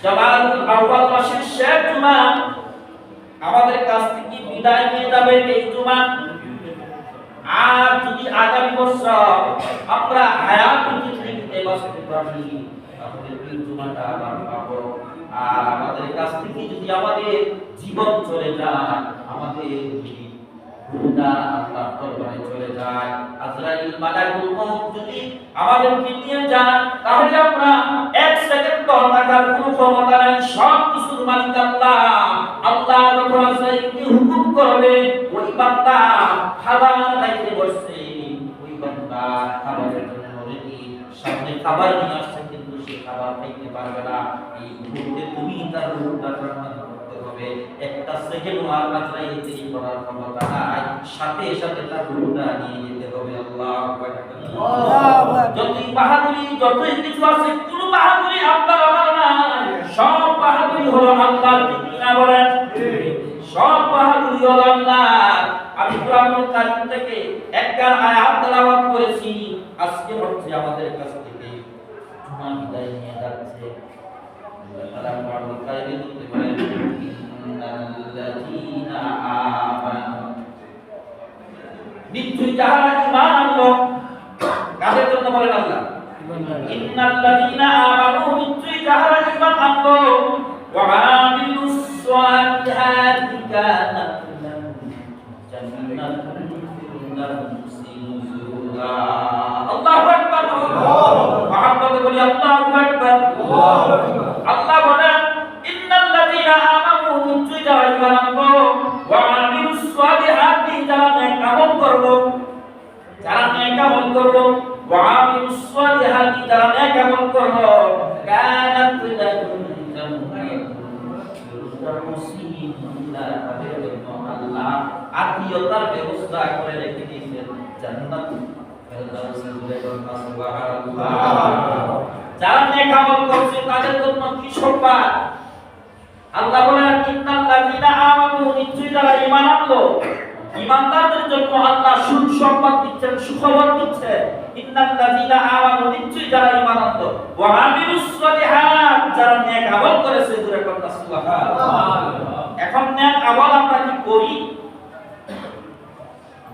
জামাতুল আউয়াল মাসের শেষ জুমা আমাদের কাছ থেকে বিদায় নিয়ে যাবে এই জুমা। আর যদি আগামী বছর আমরা হায়াতুল জিন্দেগিতে বাঁচতে পারি তাহলে এই জুমাটা আবার পাবো। আর আমাদের কাছ থেকে যদি আমাদের জীবন চলে যায়, আমাদের রূহটা আল্লাহর দরবারে চলে যায়, আজরাইল মালাকুল মউত যদি আমাদেরকে নিয়ে যায়, তাহলে আমরা এক সেকেন্ড থাকার কোনো ক্ষমতা নাই। সব কিছুর মালিক আল্লাহ। আল্লাহ যখন আজরাইলকে হুকুম করবে, ওই বান্দা খাবার খাইতে বসছে, ওই বান্দা খাবারের জন্য রেডি, সামনে খাবার নিয়ে আসছে, কিন্তু সে খাবার খাইতে পারবে না। এই মুহূর্তে তুমি তার রূহটা জান্নাতে করতে হবে। একটা সেকেন্ড আর আজরাইল দেরি করার ক্ষমতা নাই, সাথে সাথে তার রূহটা নিয়ে যেতে হবে। আল্লাহু আকবার। যতই বাহাদুরি, যতই কিছু আছে, কোন বাহাদুরি আল্লাহর আমার নাই। সব বাহাদুরি হলো আল্লাহর। ঠিক না বলেন? সব বাহাদুরি হলো আল্লাহর। আমি কোরআনুল কারীম থেকে একটা আয়াত তেলাওয়াত করেছি, আজকে হচ্ছে আমাদের কাছ থেকে জুমা বিদায় নিয়ে যাচ্ছে। আল্লাহ কোরআনুল কারীমে বলেন, ইন্নাল্লাযীনা আমানু, নিশ্চয়ই যারা ঈমান আনলো। কাদের জন্য বলেন আল্লাহ? ইন্নাল্লাযীনা আমানু, নিশ্চয়ই যারা ঈমান আনলো, ওয়া আমিলুস সালিহাতি কানাত লাহুম জান্নাতুল ফিরদাউসি নুজুলা। আল্লাহু আকবার। মহব্বতে বলি আল্লাহু আকবার। আল্লাহ বলেন, ইন্নাল্লাযীনা আমানু, নিশ্চয়ই যারা ঈমান আনলো, ওয়া আমিলুস সালিহাতি, যারা নেক আমল করলো, যারা নেক আমল করলো, ওয়া আমিলুস সালিহাতি, যারা নেক আমল করলো, কানাত লাহুম জান্নাতুল ফিরদাউসি নুজুলা। তাদের জন্য আল্লাহ আত্মীয়তার ব্যবস্থা করে রেখে দিয়েছেন জান্নাতুল ফিরদাউসি নুজুলা। সুবহানাল্লাহ। যারা নেক আমল করছে তাদের জন্য কি সম্মান। আল্লাহ বলেন, ইন্নাল্লাযীনা আমানু, নিশ্চয়ই যারা ঈমান আনলো, ঈমানদারদের জন্য আল্লাহ সুসংবাদ দিচ্ছেন, সুখবর দিচ্ছেন। ইন্নাল্লাযীনা আমানু, নিশ্চয়ই যারা ঈমান আনলো, ওয়া আমিলুস সালিহাত, যারা নেক আমল করেছে। জোরে বলুন সুবহানাল্লাহ। এখন নেক আমল আমরা কি করি?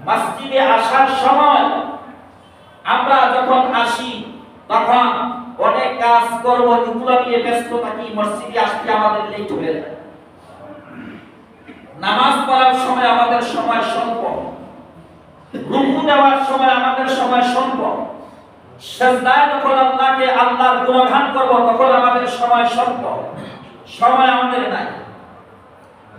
মসজিদে আসার সময় আমরা যখন আসি তখন অনেক কাজ করব, এগুলো নিয়ে ব্যস্ত থাকি, মসজিদে আসতে আমাদের লেট হয়ে যায়। নামাজ পড়ার সময় আমাদের সময় স্বল্প, রুকু দেওয়ার সময় আমাদের সময় স্বল্প, সিজদায় যখন আল্লাহর গুণগান করব তখন আমাদের সময় স্বল্প, সময় আমাদের নাই।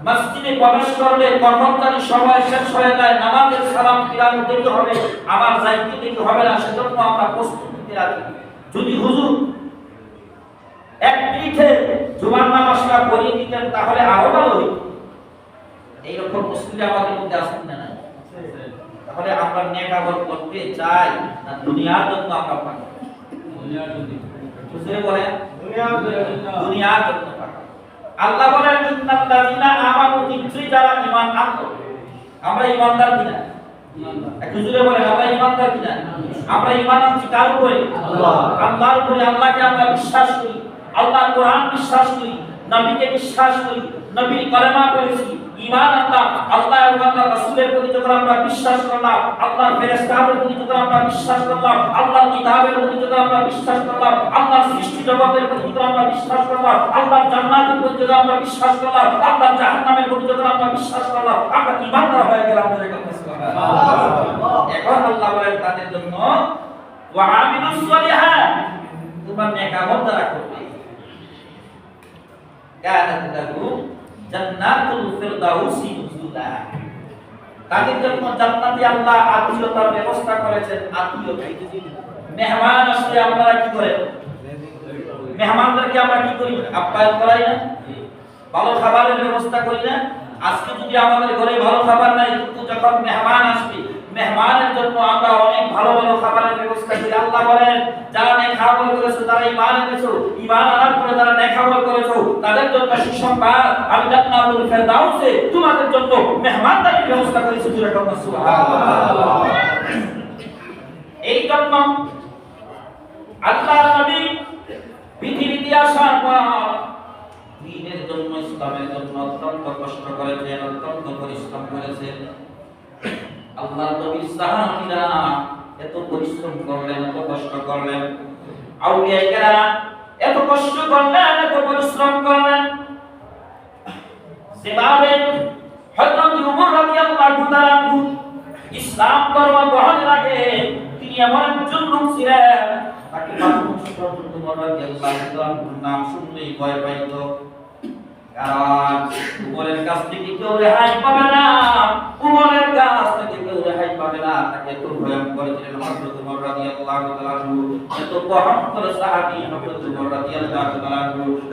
মসজিদে প্রবেশ করলে কখন জানি সময় শেষ হয়ে যায়, নামাজের সালাম ফিরানো দেরি হবে, আমার যাইতে দেরি হবে না, সেজন্য আমরা প্রস্তুতি রাখি। যদি হুজুর এক মিনিটে জুমার নামাজটা পড়িয়ে দিতেন তাহলে আরো ভালো হতো। এইরকম মুসলিম আমাদের মধ্যে আছেন না? তাহলে আমরা নেক আমল করতে চাই না দুনিয়ার জন্য? আমরা পাগল দুনিয়ার জন্য। বুঝতে বলেন? দুনিয়ার জন্য পাগল। আল্লাহ বলেন, ইন্নাল্লাযীনা আমানু, নিশ্চয়ই যারা ঈমান আনলো। আমরা ঈমানদার কিনা? একটু জোরে বলেন, আমরা ঈমানদার কিনা? আমরা ঈমান আনছি কার উপরে? আল্লাহর উপরে। আল্লাহকে আমরা বিশ্বাস করি, আল্লাহর কোরআন বিশ্বাস করি, নবীকে বিশ্বাস করি, নবীর কালেমা পড়েছি। ঈমান আল্লাহ, আল্লাহ এবং আল্লাহর রাসূলের প্রতি যখন আমরা বিশ্বাস করলাম, আল্লাহর ফেরেশতাদের প্রতি যখন আমরা বিশ্বাস করলাম, আল্লাহর কিতাবের প্রতি যখন আমরা বিশ্বাস করলাম, আল্লাহর সৃষ্টি জগতের প্রতি যখন আমরা বিশ্বাস করলাম, আল্লাহর জান্নাতের প্রতি যখন আমরা বিশ্বাস করলাম, আল্লাহর জাহান্নামের প্রতি যখন আমরা বিশ্বাস করলাম, আমরা ঈমানদার হয়ে গেলাম। সুবহানাল্লাহ। এখন আল্লাহ বলেন তাদের জন্য, ওয়া আমিলুস সালিহাত, তোমরা নেক আমল যারা করবে, কানাত লাহুম জান্নাতুল ফিরদাউসি নুজুলা, তাদের জন্য জান্নাতে আল্লাহ আত্মীয়তার ব্যবস্থা করেছেন। আত্মীয়তা, মেহমান আসলে আমরা কি করেন? মেহমানদেরকে আমরা কি করি? আপ্যায়ন করাই না? ভালো খাবারের ব্যবস্থা করি না? আজকে যদি আমাদের ঘরে ভালো খাবার নাই, কিন্তু যখন মেহমান আসবে, মেহমানের জন্য আমরা অনেক ভালো ভালো খাবারের ব্যবস্থা করি। আল্লাহ বলেন, যারা নেক আমল করেছো, যারা ঈমান এনেছো, ঈমান আনার পরে যারা নেক আমল করেছো, তাদের জন্য সুসংবাদ, আমি জান্নাতুল ফিরদাউসে তোমাদের জন্য মেহমানদারির ব্যবস্থা করেছি। সুবহানাল্লাহ। এই জন্য আল্লাহর নবী পৃথিবীতে আসার পর ইসলামের জন্য অত্যন্ত কষ্ট করেছেন, অত্যন্ত পরিশ্রম করেছেন। আল্লাহর নবীর সাহাবীরা এত পরিশ্রম করলেন, এত কষ্ট করলেন, আউলিয়া কেরাম এত কষ্ট করলেন, এত পরিশ্রম করলেন। যেভাবে হযরত ওমর রাদিয়াল্লাহু তাআলা ইসলাম ধর্ম গ্রহণের আগে তিনি এমন একজন লোক ছিলেন, তাকে মানুষ ওমর রাদিয়াল্লাহু তাআলার নাম শুনলেই ভয় পাইত। কারণ উমরের কাছ থেকে কেউ রেহাই পাবে না, উমরের কাছ থেকে কেউ রেহাই পাবে না। তাকে এত ভয়ঙ্কর ছিলেন হযরত ওমর রাদিয়াল্লাহু তাআলা, এত ভয়ঙ্কর সাহাবী হযরত ওমর রাদিয়াল্লাহু তাআলা।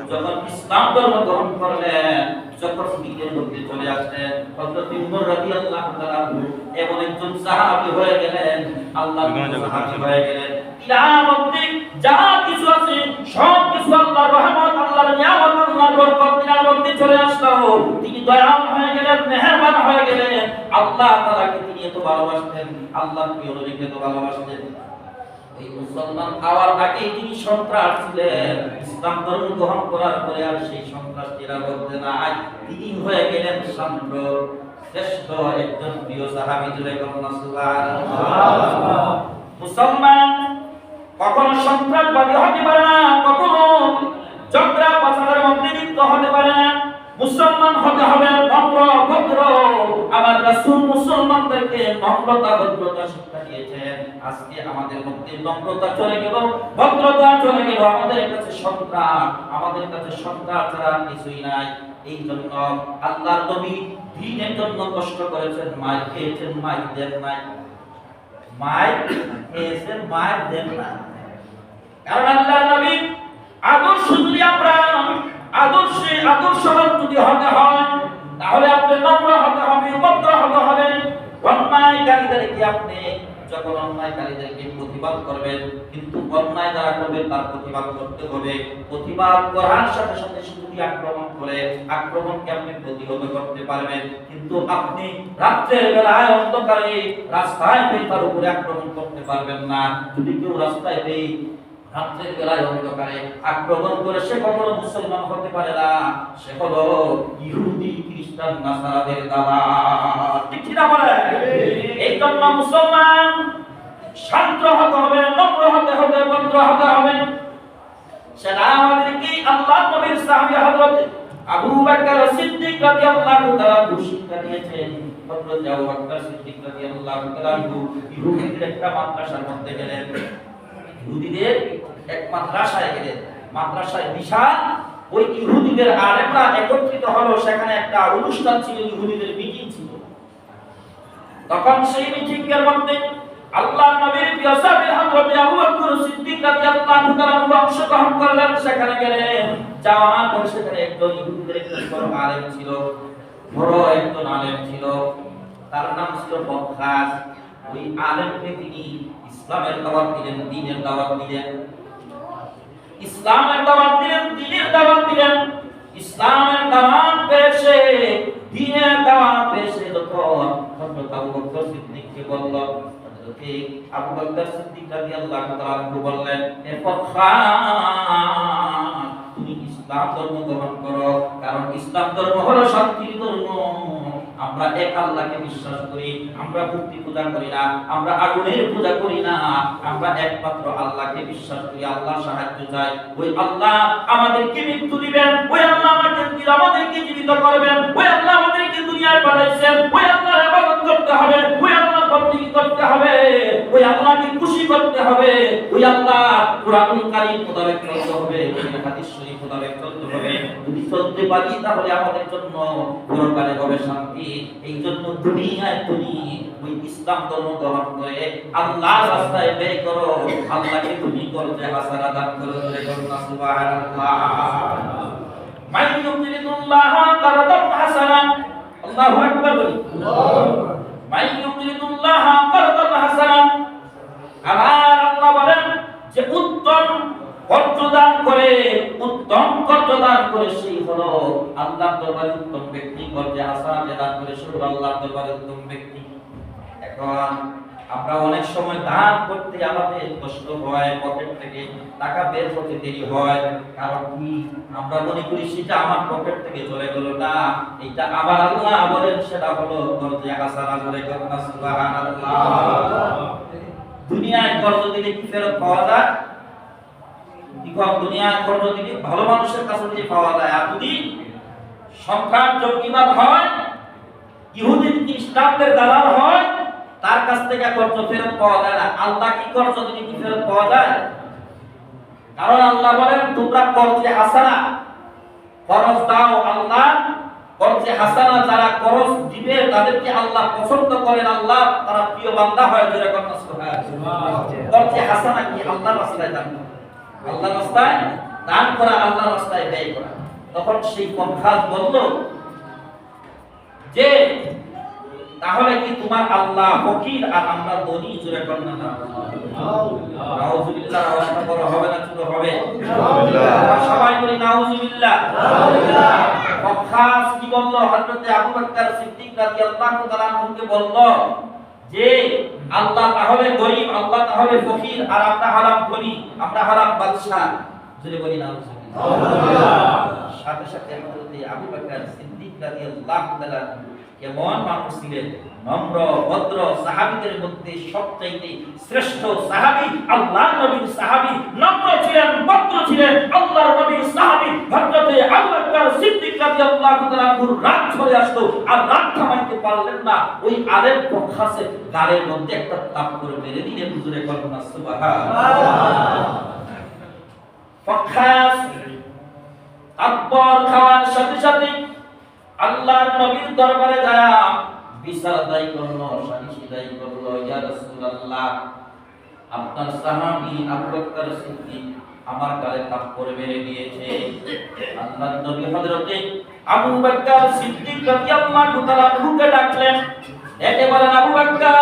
যখন ইসলাম ধর্ম গ্রহণ করলেন, যখন দিনের মধ্যে চলে আসলেন, হযরত ওমর রাদিয়াল্লাহু তাআলা এমন একজন সাহাবী হয়ে গেলেন, আল্লাহর সাহাবী হয়ে গেলেন। কিয়ামতে যা কিছু আছে সব কিছু আল্লাহর রহমত, আল্লাহর নিয়ামত, আল্লাহর বরকত তিনার মধ্যে চলে আসলো। তিনি দয়াল হয়ে গেলেন, মেহেরবান হয়ে গেলেন। আল্লাহ তাআলাকে তিনি এত ভালোবাসতেন, আল্লাহর প্রিয় নবীকে এত ভালোবাসতেন। এই মুসলমান হওয়ার আগে তিনি সন্ত্রাস ছিলেন, ইসলাম ধর্ম গ্রহণ করার পরে আর সেই সন্ত্রাস টিরার মধ্যে নাই। তিনি হয়ে গেলেন শান্ত শ্রেষ্ঠ একজন প্রিয় সাহাবী। জুড়ে বলুন সুবহানাল্লাহ। মুসলমান কখনো সন্ত্রাসবাদী হতে পারে না, কখনো ঝগড়া ফাসাদের মধ্যে লিপ্ত হতে পারে না। মুসলমান হতে হবে নম্র ভদ্র। আমার রাসূল মুসলমানদেরকে নম্রতা ভদ্রতা শিক্ষা দিয়েছেন। আজকে আমাদের মধ্যে নম্রতা চলে গেল, ভদ্রতা চলে গেল, আমাদের কাছে সন্ত্রাস, আমাদের কাছে সন্ত্রাস ছাড়া কিছুই নাই। এই জন্য আল্লাহর নবী দ্বীনের জন্য কষ্ট করেছেন, মায়ের খেয়েছেন, মায়ের দেন নাই, মায়ের খেয়েছেন, মায়ের দেন না। কারণ আল্লাহর নবী আদর্শ যদি আমরা আদর্শবান যদি হতে হয়, তাহলে আপনি নম্র হতে হবে, ভদ্র হতে হবে। অন্যায়কারীদেরকে আপনি যখন অন্যায়কারীদেরকে প্রতিবাদ করবেন, কিন্তু অন্যায় যারা করবে তার প্রতিবাদ করতে হবে। প্রতিবাদ করার সাথে সাথে শুধু আক্রমণ করে আক্রমণকে আপনি প্রতিহত করতে পারবেন, কিন্তু আপনি রাত্রের বেলায় অন্ধকারে রাস্তায় পেয়ে তার উপরে আক্রমণ করতে পারবেন না। যদি কেউ রাস্তায় পেয়ে রাত্রের বেলায় অন্ধকারে আক্রমণ করে, সে কখনো মুসলমান হতে পারে না, সে হলো ইহুদি খ্রিস্টান নাসারাদের দালাল। ঠিক কি না বলে? এই জন্য মুসলমান শান্ত হতে হবে, নম্র হতে হবে, ভদ্র হতে হবে। সেটা আমাদেরকে আল্লাহর নবীর সাহাবী হযরত আবু বকর সিদ্দিক রাদিয়াল্লাহু তাআলা শিক্ষা দিয়েছেন। হযরত আবু বকর সিদ্দিক রাদিয়াল্লাহু তাআলা ইহুদিদের একটা মাদ্রাসার মধ্যে গেলেন, ইহুদিদের এক মাদ্রাসায় গেলেন। মাদ্রাসায় বিশাল ওই ইহুদিদের আলেমরা একত্রিত হলো, সেখানে একটা অনুষ্ঠান ছিল, ইহুদিদের মিটিং ছিল। তখন সেই মিটিং এর মধ্যে আল্লাহর নবীর প্রিয় সাহাবী হযরত আবু বকর সিদ্দিক রাদিয়াল্লাহু তাআলা অংশগ্রহণ করলেন। সেখানে গেলেন, যাওয়ার পর সেখানে একজন ইহুদিদের একজন বড় আলেম ছিল, বড় একজন আলেম ছিল, তার নাম ছিল বকখাস। ওই আলেমকে তিনি ইসলামের দাওয়াত দিলেন, দ্বীনের দাওয়াত দিলেন, ইসলামের দাওয়াত দিলেন, দ্বীনের দাওয়াত দিলেন। ইসলামের দাওয়াত পেয়েছে, দ্বীনের দাওয়াত পেয়েছে। তখন হযরত আবু বকর সিদ্দিককে বলল, আবু বকর সিদ্দিক রাদিয়াল্লাহু তাআলা বললেন, হে বকখাস, তুমি ইসলাম ধর্ম গ্রহণ করো, কারণ ইসলাম ধর্ম হলো শান্তির ধর্ম। আমরা এক আল্লাহকে বিশ্বাস করি, আমরা মূর্তি পূজা করি না, আমরা আগুনের পূজা করি না, আমরা একমাত্র আল্লাহকে বিশ্বাস করি। আল্লাহ সাহায্য চাই, ওই আল্লাহ আমাদেরকে মৃত্যু দিবেন, ওই আল্লাহ আমাদেরকে জীবিত করবেন, ওই আল্লাহ আমাদেরকে দুনিয়ায় পাঠাইছেন, ওই আল্লাহর ইবাদত করতে হবে, ওই আল্লাহর বندگی করতে হবে, ওই আল্লাহকে খুশি করতে হবে, ওই আল্লাহ কুরআনুল কারীম মোতাবেক চলতে হবে, ওই হাদিস শরীফ মোতাবেক চলতে হবে। যদি চলতে পারি তাহলে আমাদের জন্য পরকালে হবে শান্তি। এই জন্য দুনিয়ায় তুমি ওই ইসলাম ধর্ম গ্রহণ করে আল্লাহর রাস্তায় ব্যয় করো, আল্লাহকে তুমি করতে হাসানা দান করো। সুবহানাল্লাহ। মান ইউরিদুল্লাহ কারদান হাসানা, আল্লাহু আকবার বলি, মান ইউরিদুল্লাহ কারদান হাসানা। আমার আল্লাহ বলেন যে উত্তম কর্তদান করে, উত্তম কর্তদান করে সেই হলো আল্লাহর দরবারে উত্তম ব্যক্তি, কর্জে হাসানা দান করে সেই হলো আল্লাহর দরবারে উত্তম ব্যক্তি। এখন আমরা অনেক সময় দান করতে আমাদের কষ্ট হয়, পকেট থেকে টাকা বের করতে দেরি হয়, কারণ কি আমরা মনে করি সেটা আমার পকেট থেকে চলে গেল, না, এটা আবার আল্লাহ বলেন সেটা হলো কর্জে হাসানা, বলে কথা সুবহানাল্লাহ। দুনিয়ায় কর্জ দিলে কি ফেরত পাওয়া যায়? কি কম দুনিয়ায় কর্জ দিলে ভালো মানুষের কাছে যে পাওয়া যায়, আর যদি সম্রাট জঙ্গিবাদ হয়, ইহুদি খ্রিস্টানদের দালাল হয়, তার কাছ থেকে কর্জ ফেরত পাওয়া যায় না। আল্লাহ কি কর্জ দিলে কি ফেরত পাওয়া যায়? কারণ আল্লাহ বলেন তোমরা কর্জে হাসানা খরচ দাও, আল্লাহ কর্জে হাসানা যারা খরচ দিবে তাদেরকে আল্লাহ পছন্দ করেন, আল্লাহ তারা প্রিয় বান্দা হয়। যারা কথা সুবহানাল্লাহ। কর্জে হাসানা কি? আল্লাহর রাস্তায় দান করা, আল্লাহর রাস্তায় দান করা, আল্লাহর রাস্তায় ব্যয় করা। তখন সেই পক্ষাস বলল যে তাহলে কি তোমার আল্লাহ ফকির আর আমরা ধনী? জোরে কন্যা না নাউজুবিল্লাহ। আওয়াজটা বড় হবে না ছোট হবে? সবাই বলি নাউজুবিল্লাহ। পক্ষাস কি বলল? হযরত আবু বকর সিদ্দিক রাদিয়াল্লাহু তাআলা আনহুকে বলল যে আল্লাহ তাহলে গরীব, আল্লাহ তাহলে ফকির, আর আমরা হলাম ধনী, আমরা হলাম বাদশা। জোরে বলি নাউজুবিল্লাহ। সাথে সাথে হযরত আবু বকর সিদ্দিক রাদিয়াল্লাহু তাআলা কেমন মানুষ ছিলেন? নম্র ভদ্র, সাহাবীদের মধ্যে সবচাইতে শ্রেষ্ঠ সাহাবী আল্লাহর নবীর সাহাবী, নম্র ছিলেন, ভদ্র ছিলেন, আল্লাহর নবীর সাহাবী হযরত আবু বকর সিদ্দিক রাদিয়াল্লাহু তাআলা আনহুর রাগ চলে আসতো, আর রাগ থামাইতে পারলেন না। ওই আলেম পক্ষাসের গালের মধ্যে একটা থাপ্পড় মেরে দিলেন। হুজুরে কলমা সুবহানাল্লাহ। পক্ষাস থাপ্পড় খাওয়ার সাথে সাথে আল্লাহর নবীর দরবারে যায় বিচার আদায় করলো, সালিশি আদায় করলো। ইয়া রাসূলুল্লাহ, আপনার সাহাবী আবু বকর সিদ্দিক আমার গালে থাপ্পড় মেরে দিয়েছে। আল্লাহর নবী হযরতে আবু বকর সিদ্দিক রাদিয়াল্লাহু তাআলা আনহুকে ডাকলেন, ডেকে বলেন, আবু বকর,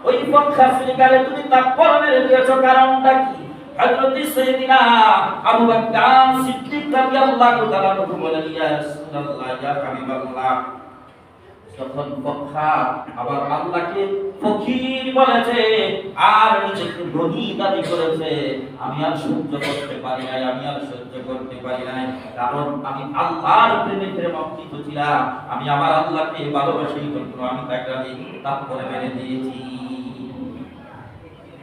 ওই পক্ষাসের গালে তুমি থাপ্পড় মেরে দিয়েছো, কারণটা কি? হযরত সাইয়েদিনা আবু বকর সিদ্দিক রাদিয়াল্লাহু তাআলা আনহু বলেন, ইয়া রাসূলুল্লাহ, ইয়া হাবিবাল্লাহ, যখন পক্ষা আবার আল্লাহকে ফকির বলেছে আর নিজেকে ধনী দাবি করেছে, আমি আর সহ্য করতে পারি নাই, আমি আর সহ্য করতে পারি নাই। কারণ আমি আল্লাহর প্রেমে প্রেমান্বিত ছিলাম, আমি আমার আল্লাহকে ভালোবাসি, কিন্তু আমি তাকে তারপরে মেরে দিয়েছি।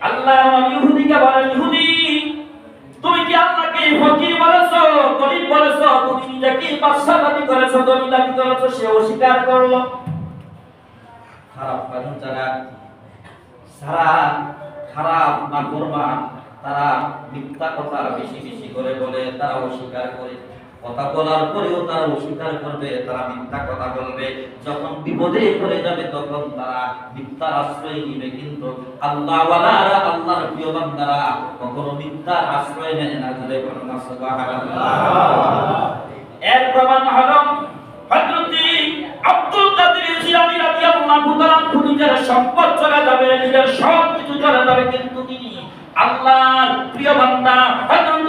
আল্লাহ ইহুদিকে বলেন, ইহুদি, তুমি কি আল্লাহকে ফকির বলেছো, গরীব বলেছো? তুমি নিজেকে বাদশা দাবি করেছো, ধনী দাবি করেছো, সে অস্বীকার করলো। খারাপ মানুষ যারা, সারা খারাপ নাফরমান, তারা মিথ্যা কথা বেশি বেশি করে বলে, তারা অস্বীকার করে, কথা বলার পরেও তারা অস্বীকার করবে, তারা মিথ্যা কথা বলবে। যখন বিপদে পড়ে যাবে তখন তারা মিথ্যার আশ্রয় নিবে। কিন্তু আল্লাহওয়ালারা, আল্লাহর প্রিয় বান্দারা কখনো মিথ্যার আশ্রয় নেয় না। জোরে বলুন সুবহানাল্লাহ। এর প্রমাণ হলো হযরত আব্দুল কাদের জিলানী রাদিয়াল্লাহু তাআলা নিজের সম্পদ চলে যাবে, নিজের সব কিছু চলে যাবে, কিন্তু তিনি আল্লাহর প্রিয় বান্দা হযরত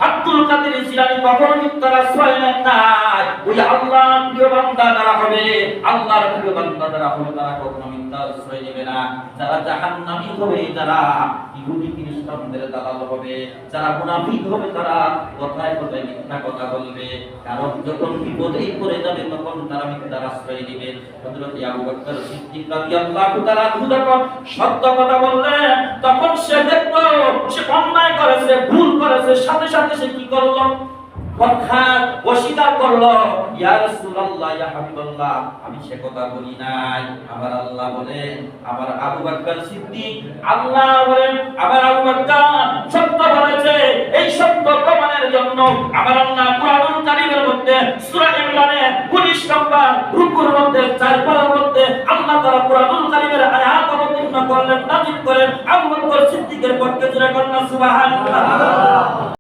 আব্দুল কাদের জিলানী কখনো মিথ্যার আশ্রয় নেন নাই। ওই আল্লাহর প্রিয় বান্দা যারা হবে, আল্লাহর প্রিয় বান্দা যারা হবে, তারা কখনো মিথ্যার আশ্রয় নেবে না। যারা জাহান্নামী হবে, যারা ইহুদি খ্রিস্টানদের দালাল হবে, যারা মুনাফিক হবে, তারা কথায় কথায় মিথ্যা কথা বলবে। কারণ যখন বিপদে পড়ে যাবে তখন তারা মিথ্যার আশ্রয় নেবে। হযরত আবু বকর সিদ্দিক রাদিয়াল্লাহু তাআলা যখন সত্য কথা বললেন, তখন সে দেখলো সে অন্যায় করেছে, ভুল করেছে, সাথে সাথে সে কি করলো? অর্থাৎ অস্বীকার করলো, ইয়া রাসূলুল্লাহ, ইয়া হাবিবাল্লাহ, আমি সে কথা বলি নাই। আমার আল্লাহ বলেন, আমার আবু বকর সিদ্দিক, আল্লাহ বলেন আমার আবু বকর সত্য বলেছে। এই সত্য প্রমাণের জন্য আমার আল্লাহ কুরআনুল কারীমের মধ্যে সূরা ইমরানের 19 নম্বর রুকুর মধ্যে 4 পারার মধ্যে আল্লাহ তাআলা কুরআনুল কারীমের আয়াত অবতীর্ণ করলেন, নাযিল করেন আবু বকর সিদ্দিকের পক্ষে। জোরে বলুন সুবহানাল্লাহ।